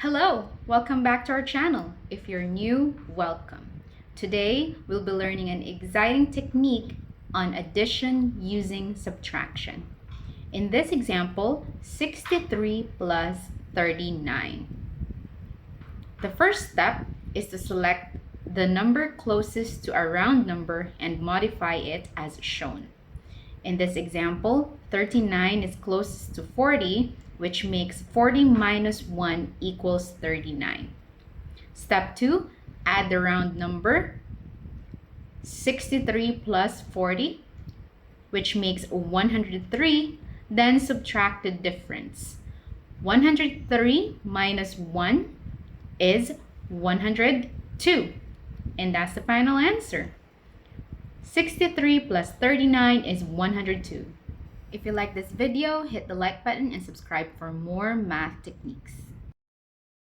Hello, welcome back to our channel. If you're new, welcome. Today, we'll be learning an exciting technique on addition using subtraction. In this example, 63 plus 39. The first step is to select the number closest to a round number and modify it as shown. In this example, 39 is closest to 40, which makes 40 minus 1 equals 39. Step 2, add the round number 63 plus 40, which makes 103, then subtract the difference. 103 minus 1 is 102, and that's the final answer. 63 plus 39 is 102. If you like this video, hit the like button and subscribe for more math techniques.